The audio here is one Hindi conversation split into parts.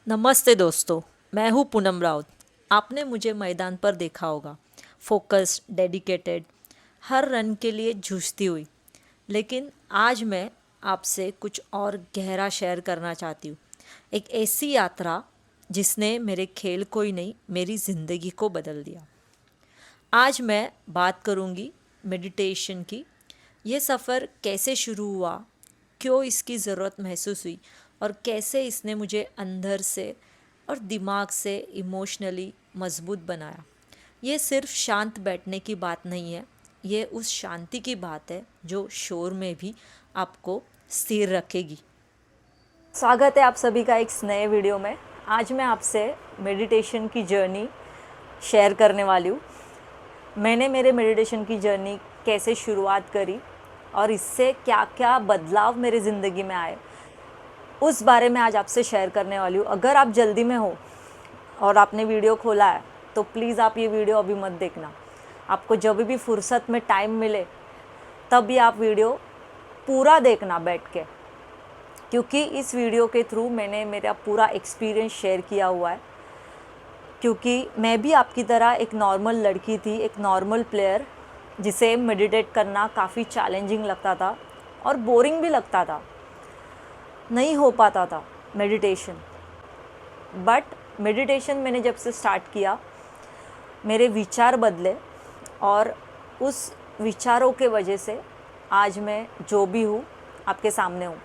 नमस्ते दोस्तों। मैं हूँ पूनम राउत। आपने मुझे मैदान पर देखा होगा, फोकस्ड, डेडिकेटेड, हर रन के लिए जूझती हुई। लेकिन आज मैं आपसे कुछ और गहरा शेयर करना चाहती हूँ। एक ऐसी यात्रा जिसने मेरे खेल को ही नहीं, मेरी ज़िंदगी को बदल दिया। आज मैं बात करूँगी मेडिटेशन की। ये सफ़र कैसे शुरू हुआ, क्यों इसकी ज़रूरत महसूस हुई और कैसे इसने मुझे अंदर से और दिमाग से इमोशनली मजबूत बनाया। ये सिर्फ शांत बैठने की बात नहीं है, ये उस शांति की बात है जो शोर में भी आपको स्थिर रखेगी। स्वागत है आप सभी का एक नए वीडियो में। आज मैं आपसे मेडिटेशन की जर्नी शेयर करने वाली हूँ। मैंने मेरे मेडिटेशन की जर्नी कैसे शुरुआत करी और इससे क्या क्या बदलाव मेरी ज़िंदगी में आए, उस बारे में आज आपसे शेयर करने वाली हूँ। अगर आप जल्दी में हो और आपने वीडियो खोला है तो प्लीज़ आप ये वीडियो अभी मत देखना। आपको जब भी फुर्सत में टाइम मिले तब भी आप वीडियो पूरा देखना बैठ के, क्योंकि इस वीडियो के थ्रू मैंने मेरा पूरा एक्सपीरियंस शेयर किया हुआ है। क्योंकि मैं भी आपकी तरह एक नॉर्मल लड़की थी, एक नॉर्मल प्लेयर, जिसे मेडिटेट करना काफ़ी चैलेंजिंग लगता था और बोरिंग भी लगता था, नहीं हो पाता था मेडिटेशन। बट मेडिटेशन मैंने जब से स्टार्ट किया, मेरे विचार बदले और उस विचारों के वजह से आज मैं जो भी हूँ आपके सामने हूँ।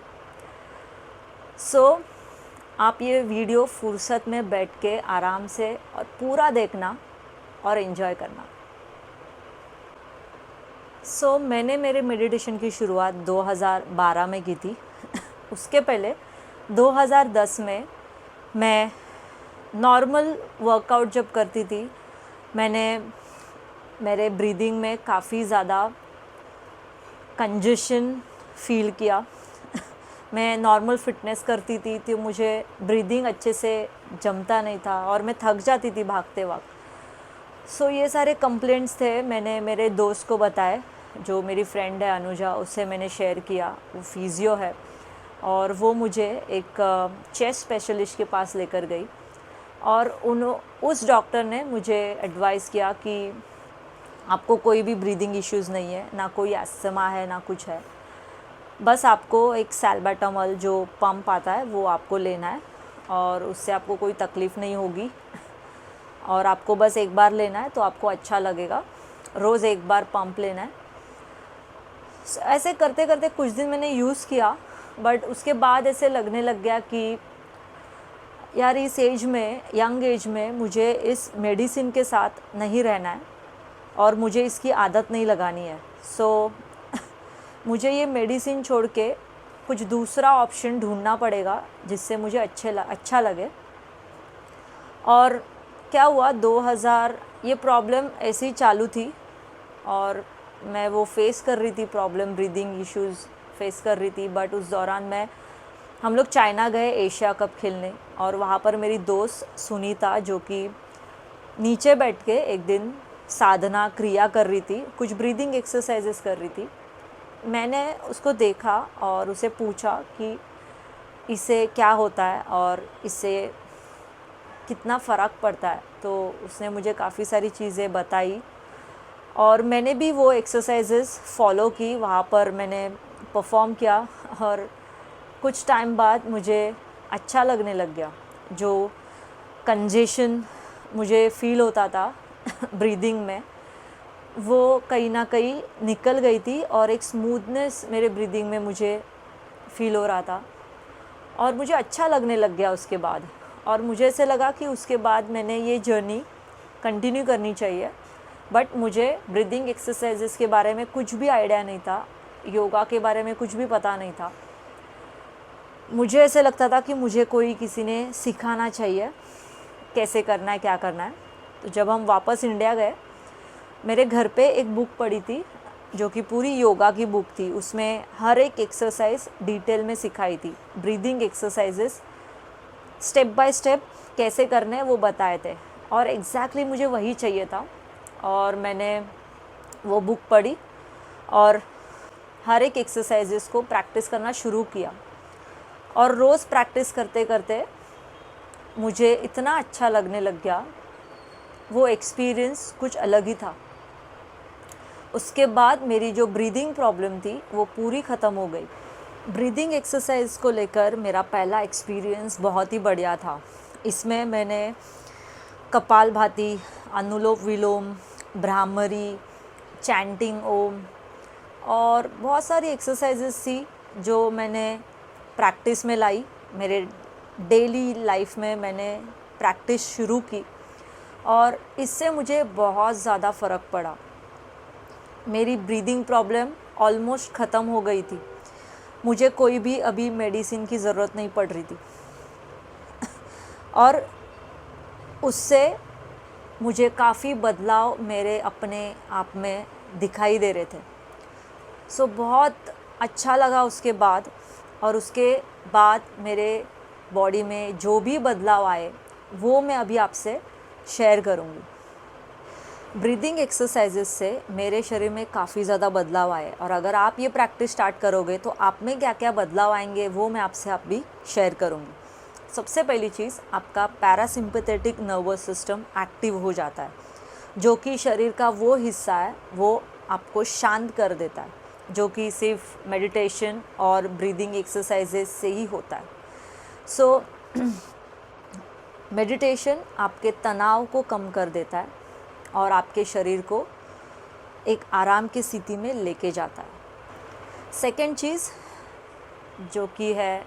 आप ये वीडियो फुर्सत में बैठ के आराम से और पूरा देखना और एंजॉय करना। मैंने मेरे मेडिटेशन की शुरुआत 2012 में की थी। उसके पहले 2010 में मैं नॉर्मल वर्कआउट जब करती थी, मैंने मेरे ब्रीदिंग में काफ़ी ज़्यादा कंजेशन फील किया। मैं नॉर्मल फिटनेस करती थी तो मुझे ब्रीदिंग अच्छे से जमता नहीं था और मैं थक जाती थी भागते वक्त। ये सारे कंप्लेंट्स थे। मैंने मेरे दोस्त को बताए, जो मेरी फ्रेंड है अनुजा, उससे मैंने शेयर किया। वो फिजियो है और वो मुझे एक चेस्ट स्पेशलिस्ट के पास लेकर गई और उस डॉक्टर ने मुझे एडवाइस किया कि आपको कोई भी ब्रीदिंग इश्यूज़ नहीं है, ना कोई अस्थमा है, ना कुछ है। बस आपको एक सैल्बाटामॉल जो पंप आता है वो आपको लेना है और उससे आपको कोई तकलीफ़ नहीं होगी और आपको बस एक बार लेना है तो आपको अच्छा लगेगा। रोज़ एक बार पंप लेना है। ऐसे करते करते कुछ दिन मैंने यूज़ किया, बट उसके बाद ऐसे लगने लग गया कि यार इस एज में, यंग एज में, मुझे इस मेडिसिन के साथ नहीं रहना है और मुझे इसकी आदत नहीं लगानी है। मुझे ये मेडिसिन छोड़ के कुछ दूसरा ऑप्शन ढूंढना पड़ेगा जिससे मुझे अच्छा लगे। और क्या हुआ, 2000 ये प्रॉब्लम ऐसे ही चालू थी और मैं वो फेस कर रही थी प्रॉब्लम, ब्रीदिंग इश्यूज़ फेस कर रही थी। बट उस दौरान हम लोग चाइना गए एशिया कप खेलने और वहाँ पर मेरी दोस्त सुनीता, जो कि नीचे बैठ के एक दिन साधना क्रिया कर रही थी, कुछ ब्रीदिंग एक्सरसाइजेस कर रही थी। मैंने उसको देखा और उसे पूछा कि इससे क्या होता है और इससे कितना फ़र्क पड़ता है। तो उसने मुझे काफ़ी सारी चीज़ें बताई और मैंने भी वो एक्सरसाइजेस फॉलो की। वहाँ पर मैंने परफॉर्म किया और कुछ टाइम बाद मुझे अच्छा लगने लग गया। जो कंजेशन मुझे फ़ील होता था ब्रीदिंग में, वो कहीं ना कहीं निकल गई थी और एक स्मूथनेस मेरे ब्रीदिंग में मुझे फ़ील हो रहा था और मुझे अच्छा लगने लग गया उसके बाद। और मुझे ऐसे लगा कि उसके बाद मैंने ये जर्नी कंटिन्यू करनी चाहिए। बट मुझे ब्रीदिंग एक्सरसाइजेस के बारे में कुछ भी आइडिया नहीं था, योगा के बारे में कुछ भी पता नहीं था। मुझे ऐसे लगता था कि मुझे किसी ने सिखाना चाहिए कैसे करना है, क्या करना है। तो जब हम वापस इंडिया गए, मेरे घर पे एक बुक पड़ी थी जो कि पूरी योगा की बुक थी। उसमें हर एक एक्सरसाइज डिटेल में सिखाई थी। Breathing exercises step by step कैसे करने हैं वो बताए थे और एग्जैक्टली मुझे वही चाहिए था। और मैंने वो बुक पढ़ी और हर एक एक्सरसाइजेस को प्रैक्टिस करना शुरू किया और रोज़ प्रैक्टिस करते करते मुझे इतना अच्छा लगने लग गया, वो एक्सपीरियंस कुछ अलग ही था। उसके बाद मेरी जो ब्रीदिंग प्रॉब्लम थी वो पूरी ख़त्म हो गई। ब्रीदिंग एक्सरसाइज को लेकर मेरा पहला एक्सपीरियंस बहुत ही बढ़िया था। इसमें मैंने कपालभाति, अनुलोम विलोम, भ्रामरी, चैंटिंग ओम और बहुत सारी एक्सरसाइजेस थी जो मैंने प्रैक्टिस में लाई। मेरे डेली लाइफ में मैंने प्रैक्टिस शुरू की और इससे मुझे बहुत ज़्यादा फ़र्क पड़ा। मेरी ब्रीदिंग प्रॉब्लम ऑलमोस्ट ख़त्म हो गई थी। मुझे कोई भी अभी मेडिसिन की ज़रूरत नहीं पड़ रही थी और उससे मुझे काफ़ी बदलाव मेरे अपने आप में दिखाई दे रहे थे। सो बहुत अच्छा लगा उसके बाद। और उसके बाद मेरे बॉडी में जो भी बदलाव आए वो मैं अभी आपसे शेयर करूँगी। ब्रीदिंग एक्सरसाइजेस से मेरे शरीर में काफ़ी ज़्यादा बदलाव आए और अगर आप ये प्रैक्टिस स्टार्ट करोगे तो आप में क्या क्या बदलाव आएंगे वो मैं आपसे अभी शेयर करूँगी। सबसे पहली चीज़, आपका पैरासिम्पैथेटिक नर्वस सिस्टम एक्टिव हो जाता है, जो कि शरीर का वो हिस्सा है वो आपको शांत कर देता है, जो कि सिर्फ मेडिटेशन और ब्रीदिंग एक्सरसाइजेस से ही होता है। सो मेडिटेशन आपके तनाव को कम कर देता है और आपके शरीर को एक आराम की स्थिति में लेके जाता है। सेकंड चीज़ जो कि है,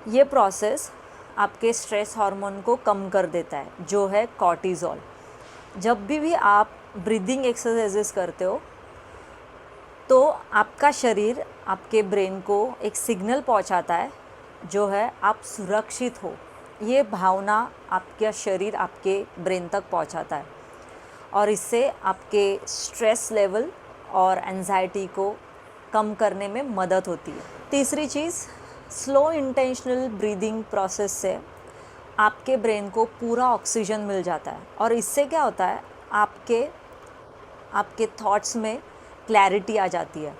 ये प्रोसेस आपके स्ट्रेस हार्मोन को कम कर देता है, जो है कॉर्टिज़ोल। जब भी आप ब्रीदिंग एक्सरसाइजेस करते हो तो आपका शरीर आपके ब्रेन को एक सिग्नल पहुंचाता है, जो है आप सुरक्षित हो। ये भावना आपका शरीर आपके ब्रेन तक पहुंचाता है और इससे आपके स्ट्रेस लेवल और एंजाइटी को कम करने में मदद होती है। तीसरी चीज़, स्लो इंटेंशनल ब्रीदिंग प्रोसेस से आपके ब्रेन को पूरा ऑक्सीजन मिल जाता है और इससे क्या होता है, आपके थॉट्स में क्लैरिटी आ जाती है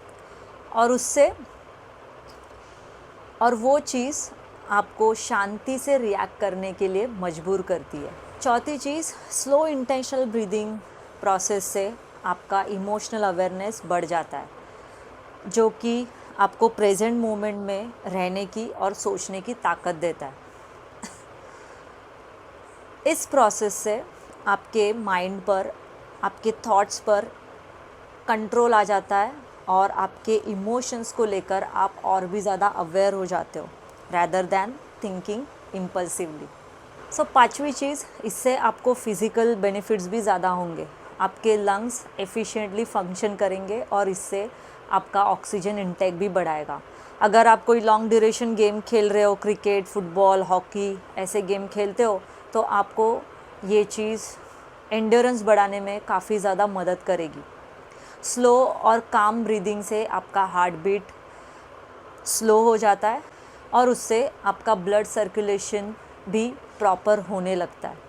और वो चीज़ आपको शांति से रिएक्ट करने के लिए मजबूर करती है। चौथी चीज़, स्लो इंटेंशनल ब्रीदिंग प्रोसेस से आपका इमोशनल अवेयरनेस बढ़ जाता है, जो कि आपको प्रेजेंट मोमेंट में रहने की और सोचने की ताकत देता है। इस प्रोसेस से आपके माइंड पर, आपके थॉट्स पर कंट्रोल आ जाता है और आपके इमोशंस को लेकर आप और भी ज़्यादा अवेयर हो जाते हो रैदर दैन थिंकिंग इम्पल्सिवली। सो पांचवी चीज़, इससे आपको फिज़िकल बेनिफिट्स भी ज़्यादा होंगे। आपके लंग्स एफिशिएंटली फंक्शन करेंगे और इससे आपका ऑक्सीजन इंटेक भी बढ़ाएगा। अगर आप कोई लॉन्ग ड्यूरेशन गेम खेल रहे हो, क्रिकेट, फुटबॉल, हॉकी, ऐसे गेम खेलते हो, तो आपको ये चीज़ एंड्योरेंस बढ़ाने में काफ़ी ज़्यादा मदद करेगी। स्लो और काम ब्रीदिंग से आपका हार्ट बीट स्लो हो जाता है और उससे आपका ब्लड सर्कुलेशन भी प्रॉपर होने लगता है।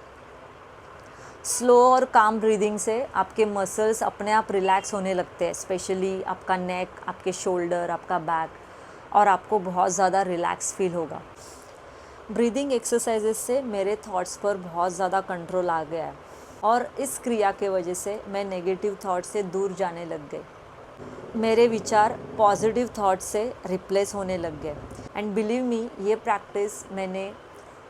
स्लो और काम ब्रीदिंग से आपके मसल्स अपने आप रिलैक्स होने लगते हैं, स्पेशली आपका नेक, आपके शोल्डर, आपका बैक, और आपको बहुत ज़्यादा रिलैक्स फील होगा। ब्रीदिंग एक्सरसाइजेस से मेरे थॉट्स पर बहुत ज़्यादा कंट्रोल आ गया है और इस क्रिया के वजह से मैं नेगेटिव थॉट से दूर जाने लग गई। मेरे विचार पॉजिटिव थॉट से रिप्लेस होने लग गए। एंड बिलीव मी, ये प्रैक्टिस मैंने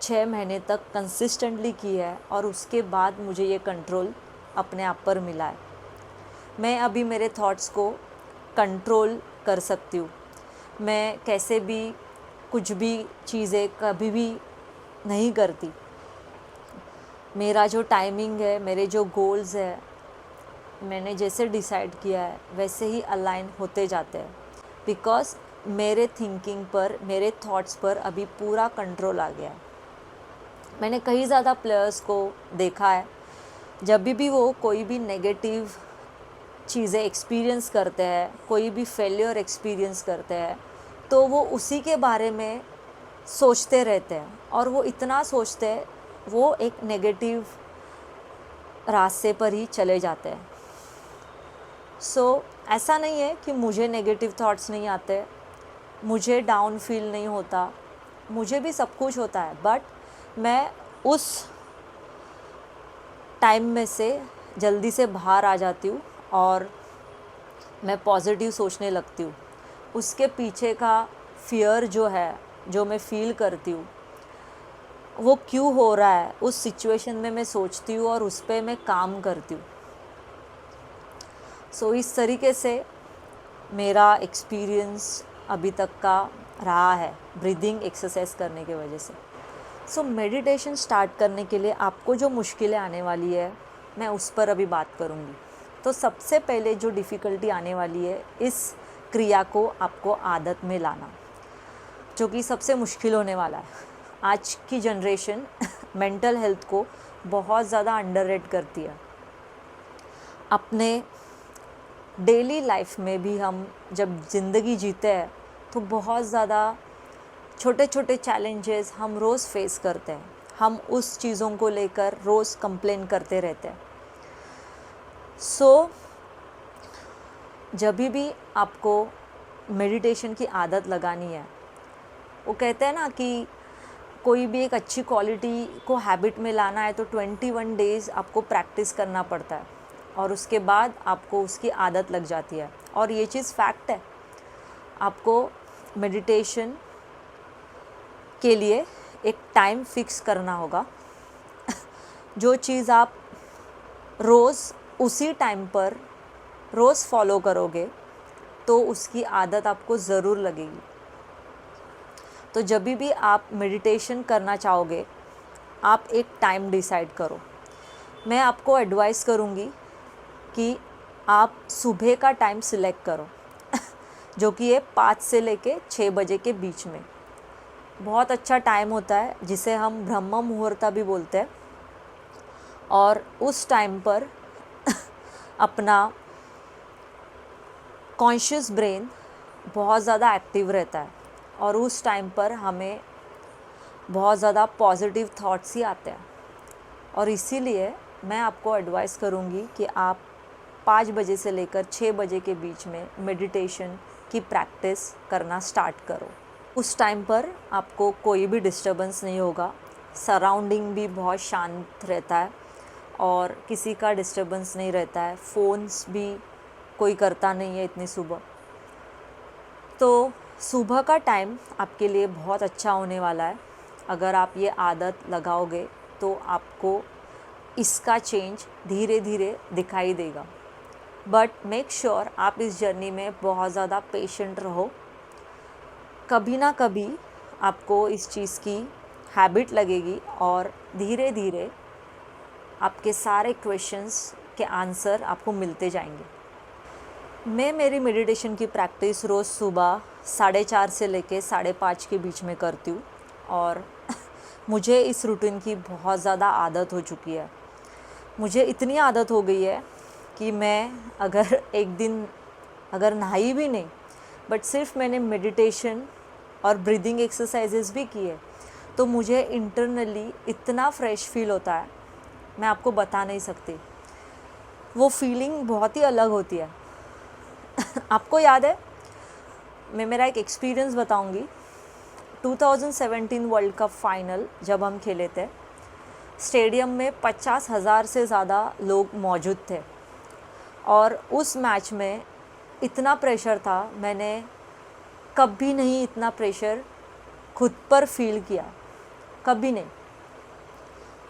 6 महीने तक कंसिस्टेंटली की है और उसके बाद मुझे ये कंट्रोल अपने आप पर मिला है। मैं अभी मेरे थॉट्स को कंट्रोल कर सकती हूँ। मैं कैसे भी कुछ भी चीज़ें कभी भी नहीं करती। मेरा जो टाइमिंग है, मेरे जो गोल्स है, मैंने जैसे डिसाइड किया है वैसे ही अलाइन होते जाते हैं, बिकॉज़ मेरे थिंकिंग पर, मेरे थॉट्स पर अभी पूरा कंट्रोल आ गया है। मैंने कई ज़्यादा प्लेयर्स को देखा है, जब भी वो कोई भी नेगेटिव चीज़ें एक्सपीरियंस करते हैं, कोई भी फेलियर एक्सपीरियंस करते हैं, तो वो उसी के बारे में सोचते रहते हैं और वो इतना सोचते हैं, वो एक नेगेटिव रास्ते पर ही चले जाते हैं। सो ऐसा नहीं है कि मुझे नेगेटिव थॉट्स नहीं आते, मुझे डाउन फील नहीं होता, मुझे भी सब कुछ होता है, बट मैं उस टाइम में से जल्दी से बाहर आ जाती हूँ और मैं पॉजिटिव सोचने लगती हूँ। उसके पीछे का फियर जो है, जो मैं फ़ील करती हूँ, वो क्यों हो रहा है, उस सिचुएशन में मैं सोचती हूँ और उस पर मैं काम करती हूँ। सो इस तरीके से मेरा एक्सपीरियंस अभी तक का रहा है ब्रीदिंग एक्सरसाइज करने की वजह से। सो मेडिटेशन स्टार्ट करने के लिए आपको जो मुश्किलें आने वाली है, मैं उस पर अभी बात करूँगी। तो सबसे पहले जो डिफ़िकल्टी आने वाली है, इस क्रिया को आपको आदत में लाना, जो कि सबसे मुश्किल होने वाला है। आज की जनरेशन मेंटल हेल्थ को बहुत ज़्यादा अंडररेट करती है। अपने डेली लाइफ में भी हम जब ज़िंदगी जीते हैं तो बहुत ज़्यादा छोटे छोटे चैलेंजेस हम रोज़ फेस करते हैं। हम उस चीज़ों को लेकर रोज़ कंप्लेन करते रहते हैं। सो जब भी आपको मेडिटेशन की आदत लगानी है, वो कहते हैं ना कि कोई भी एक अच्छी क्वालिटी को हैबिट में लाना है तो 21 डेज़ आपको प्रैक्टिस करना पड़ता है और उसके बाद आपको उसकी आदत लग जाती है। और ये चीज़ फैक्ट है। आपको मेडिटेशन के लिए एक टाइम फिक्स करना होगा। जो चीज़ आप रोज़ उसी टाइम पर रोज़ फॉलो करोगे तो उसकी आदत आपको ज़रूर लगेगी। तो जब भी आप मेडिटेशन करना चाहोगे, आप एक टाइम डिसाइड करो। मैं आपको एडवाइस करूँगी कि आप सुबह का टाइम सिलेक्ट करो जो कि है 5 से लेके 6 बजे के बीच में। बहुत अच्छा टाइम होता है जिसे हम ब्रह्म मुहूर्त भी बोलते हैं। और उस टाइम पर अपना कॉन्शियस ब्रेन बहुत ज़्यादा एक्टिव रहता है और उस टाइम पर हमें बहुत ज़्यादा पॉजिटिव थॉट्स ही आते हैं। और इसीलिए मैं आपको एडवाइस करूँगी कि आप 5 बजे से लेकर 6 बजे के बीच में मेडिटेशन की प्रैक्टिस करना स्टार्ट करो। उस टाइम पर आपको कोई भी डिस्टर्बेंस नहीं होगा, सराउंडिंग भी बहुत शांत रहता है और किसी का डिस्टर्बेंस नहीं रहता है। फ़ोन्स भी कोई करता नहीं है इतनी सुबह। तो सुबह का टाइम आपके लिए बहुत अच्छा होने वाला है। अगर आप ये आदत लगाओगे तो आपको इसका चेंज धीरे धीरे दिखाई देगा। बट मेक श्योर आप इस जर्नी में बहुत ज़्यादा पेशेंट रहो। कभी ना कभी आपको इस चीज़ की हैबिट लगेगी और धीरे धीरे आपके सारे क्वेश्चंस के आंसर आपको मिलते जाएंगे। मैं मेरी मेडिटेशन की प्रैक्टिस रोज़ सुबह 4:30 से लेके 5:30 के बीच में करती हूँ और मुझे इस रूटीन की बहुत ज़्यादा आदत हो चुकी है। मुझे इतनी आदत हो गई है कि मैं अगर एक दिन अगर नहाई भी नहीं, बट सिर्फ मैंने मेडिटेशन और ब्रीदिंग एक्सरसाइजेस भी किए, तो मुझे इंटरनली इतना फ्रेश फील होता है, मैं आपको बता नहीं सकती। वो फीलिंग बहुत ही अलग होती है। आपको याद है, मैं मेरा एक एक्सपीरियंस बताऊंगी। 2017 वर्ल्ड कप फाइनल जब हम खेले थे, स्टेडियम में 50,000 से ज़्यादा लोग मौजूद थे और उस मैच में इतना प्रेशर था, मैंने कभी नहीं इतना प्रेशर खुद पर फील किया, कभी नहीं।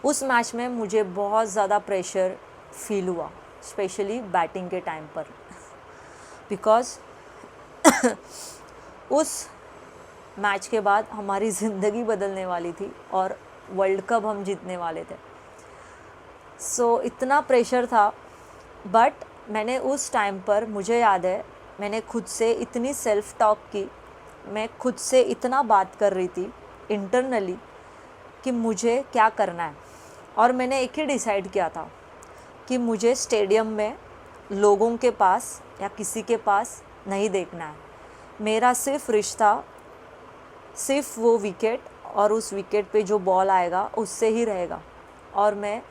उस मैच में मुझे बहुत ज़्यादा प्रेशर फील हुआ, स्पेशली बैटिंग के टाइम पर, बिकॉज़ उस मैच के बाद हमारी ज़िंदगी बदलने वाली थी और वर्ल्ड कप हम जीतने वाले थे। सो इतना प्रेशर था। बट मैंने उस टाइम पर, मुझे याद है, मैंने खुद से इतनी सेल्फ टॉक की, मैं खुद से इतना बात कर रही थी इंटरनली कि मुझे क्या करना है। और मैंने एक ही डिसाइड किया था कि मुझे स्टेडियम में लोगों के पास या किसी के पास नहीं देखना है। मेरा सिर्फ रिश्ता सिर्फ वो विकेट और उस विकेट पे जो बॉल आएगा उससे ही रहेगा और मैं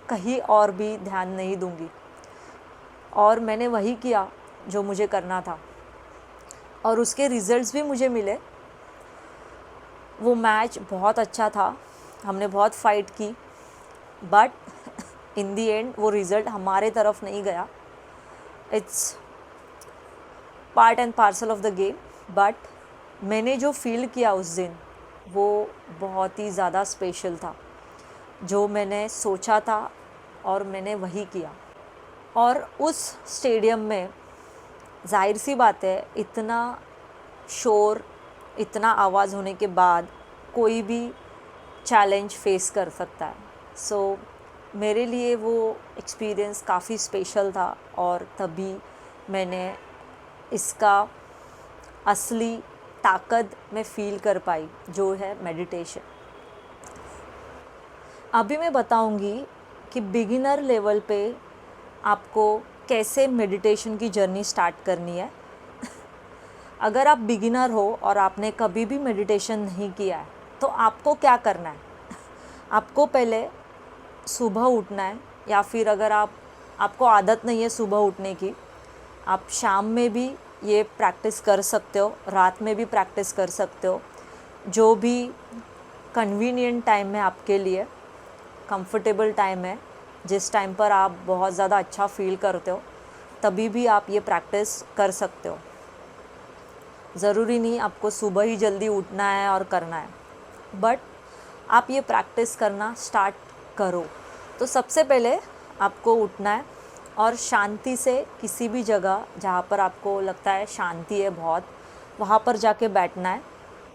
कहीं और भी ध्यान नहीं दूंगी। और मैंने वही किया जो मुझे करना था और उसके रिज़ल्ट्स भी मुझे मिले। वो मैच बहुत अच्छा था हमने बहुत फाइट की, बट इन दी एंड वो रिज़ल्ट हमारे तरफ नहीं गया. It's part and parcel of the game. But मैंने जो फील किया उस दिन वो बहुत ही ज़्यादा स्पेशल था. जो मैंने सोचा था और मैंने वही किया. और उस स्टेडियम में जाहिर सी बात है, इतना शोर, इतना आवाज़ होने के बाद कोई भी चैलेंज फेस कर सकता है. सो मेरे लिए वो एक्सपीरियंस काफ़ी स्पेशल था और तभी मैंने इसका असली ताकत मैं फ़ील कर पाई, जो है मेडिटेशन. अभी मैं बताऊंगी कि बिगिनर लेवल पे आपको कैसे मेडिटेशन की जर्नी स्टार्ट करनी है. अगर आप बिगिनर हो और आपने कभी भी मेडिटेशन नहीं किया है तो आपको क्या करना है. आपको पहले सुबह उठना है, या फिर अगर आपको आदत नहीं है सुबह उठने की, आप शाम में भी ये प्रैक्टिस कर सकते हो, रात में भी प्रैक्टिस कर सकते हो. जो भी कन्वीनियंट टाइम है आपके लिए, कंफर्टेबल टाइम है, जिस टाइम पर आप बहुत ज़्यादा अच्छा फील करते हो, तभी भी आप ये प्रैक्टिस कर सकते हो. ज़रूरी नहीं आपको सुबह ही जल्दी उठना है और करना है, बट आप ये प्रैक्टिस करना स्टार्ट करो. तो सबसे पहले आपको उठना है और शांति से किसी भी जगह जहाँ पर आपको लगता है शांति है बहुत, वहाँ पर जाके बैठना है.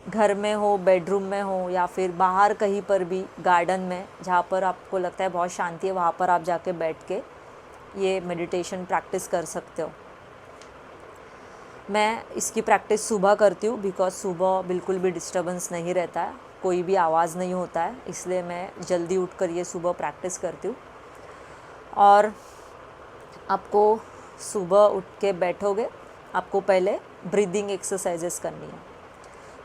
घर में हो, बेडरूम में हो, या फिर बाहर कहीं पर भी, गार्डन में, जहाँ पर आपको लगता है बहुत शांति है, वहाँ पर आप जाके बैठ के ये मेडिटेशन प्रैक्टिस कर सकते हो. मैं इसकी प्रैक्टिस सुबह करती हूँ बिकॉज़ सुबह बिल्कुल भी डिस्टर्बेंस नहीं रहता है, कोई भी आवाज़ नहीं होता है, इसलिए मैं जल्दी उठकर ये सुबह प्रैक्टिस करती हूँ. और आपको सुबह उठ के बैठोगे, आपको पहले ब्रीदिंग एक्सरसाइजेस करनी है.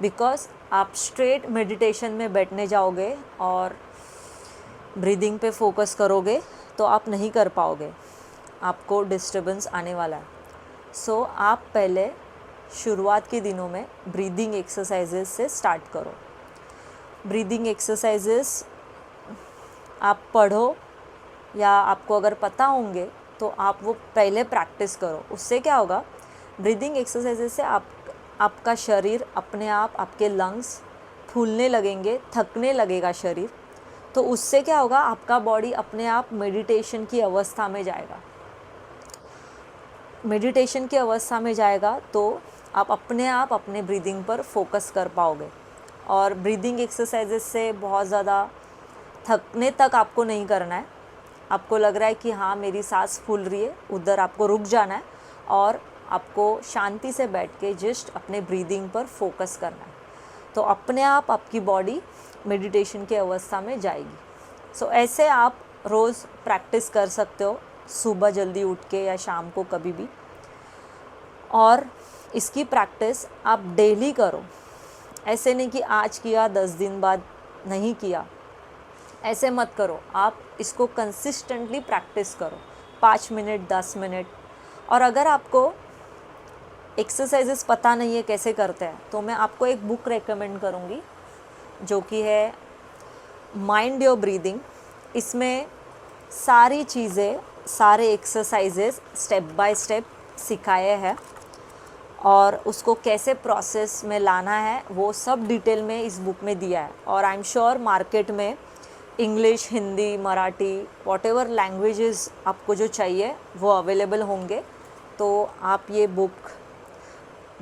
बिकॉज़ आप स्ट्रेट मेडिटेशन में बैठने जाओगे और ब्रीदिंग पे फोकस करोगे तो आप नहीं कर पाओगे, आपको डिस्टर्बेंस आने वाला है. सो आप पहले शुरुआत के दिनों में ब्रीदिंग एक्सरसाइजेस से स्टार्ट करो. ब्रीदिंग एक्सरसाइजेस आप पढ़ो या आपको अगर पता होंगे तो आप वो पहले प्रैक्टिस करो. उससे क्या होगा, ब्रीदिंग एक्सरसाइजेस से आपका शरीर अपने आप, आपके लंग्स फूलने लगेंगे, थकने लगेगा शरीर. तो उससे क्या होगा, आपका बॉडी अपने आप मेडिटेशन की अवस्था में जाएगा. मेडिटेशन की अवस्था में जाएगा तो आप अपने आप अपने ब्रीदिंग पर फोकस कर पाओगे. और ब्रीदिंग एक्सरसाइजेस से बहुत ज़्यादा थकने तक आपको नहीं करना है. आपको लग रहा है कि हाँ मेरी सांस फूल रही है, उधर आपको रुक जाना है और आपको शांति से बैठ के जस्ट अपने ब्रीदिंग पर फोकस करना है. तो अपने आप आपकी बॉडी मेडिटेशन की अवस्था में जाएगी. सो ऐसे आप रोज़ प्रैक्टिस कर सकते हो, सुबह जल्दी उठ के या शाम को कभी भी. और इसकी प्रैक्टिस आप डेली करो. ऐसे नहीं कि आज किया 10 दिन बाद नहीं किया, ऐसे मत करो. आप इसको कंसिस्टेंटली प्रैक्टिस करो, 5 मिनट, 10 मिनट. और अगर आपको एक्सरसाइजेस पता नहीं है कैसे करते हैं तो मैं आपको एक बुक रेकमेंड करूँगी जो कि है माइंड योर ब्रीदिंग. इसमें सारी चीज़ें, सारे एक्सरसाइजेस स्टेप बाय स्टेप सिखाए हैं और उसको कैसे प्रोसेस में लाना है वो सब डिटेल में इस बुक में दिया है. और आई एम श्योर मार्केट में English, Hindi, Marathi, whatever languages आपको जो चाहिए वो अवेलेबल होंगे. तो आप ये बुक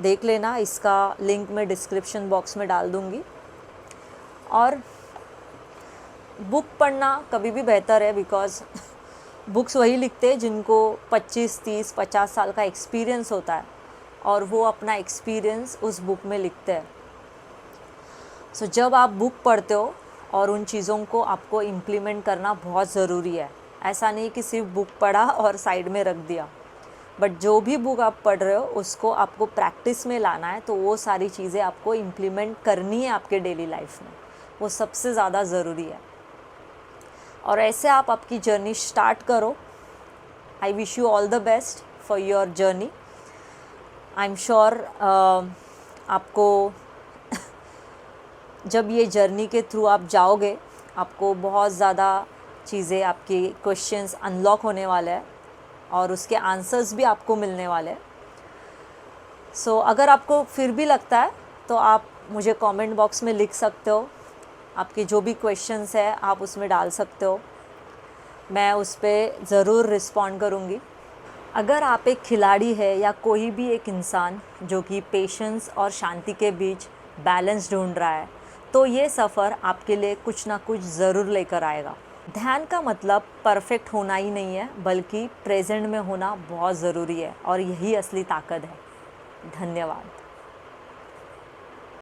देख लेना, इसका लिंक मैं डिस्क्रिप्शन बॉक्स में डाल दूँगी. और बुक पढ़ना कभी भी बेहतर है बिकॉज़ बुक्स वही लिखते हैं जिनको 25, 30, 50 साल का एक्सपीरियंस होता है और वो अपना एक्सपीरियंस उस बुक में लिखते हैं. सो जब आप बुक पढ़ते हो और उन चीज़ों को आपको इम्प्लीमेंट करना बहुत ज़रूरी है. ऐसा नहीं कि सिर्फ बुक पढ़ा और साइड में रख दिया, बट जो भी बुक आप पढ़ रहे हो उसको आपको प्रैक्टिस में लाना है. तो वो सारी चीज़ें आपको इम्प्लीमेंट करनी है आपके डेली लाइफ में, वो सबसे ज़्यादा ज़रूरी है. और ऐसे आप आपकी जर्नी स्टार्ट करो. I wish you all the best for your journey. I am sure आपको जब ये जर्नी के थ्रू आप जाओगे आपको बहुत ज़्यादा चीज़ें, आपके क्वेश्चंस अनलॉक होने वाले हैं और उसके आंसर्स भी आपको मिलने वाले हैं। सो अगर आपको फिर भी लगता है तो आप मुझे कमेंट बॉक्स में लिख सकते हो, आपके जो भी क्वेश्चंस है आप उसमें डाल सकते हो, मैं उस पर ज़रूर रिस्पॉन्ड करूँगी। अगर आप एक खिलाड़ी है या कोई भी एक इंसान जो कि पेशेंस और शांति के बीच बैलेंस ढूंढ रहा है, तो ये सफ़र आपके लिए कुछ ना कुछ ज़रूर लेकर आएगा। ध्यान का मतलब परफेक्ट होना ही नहीं है, बल्कि प्रेजेंट में होना बहुत ज़रूरी है और यही असली ताकत है। धन्यवाद।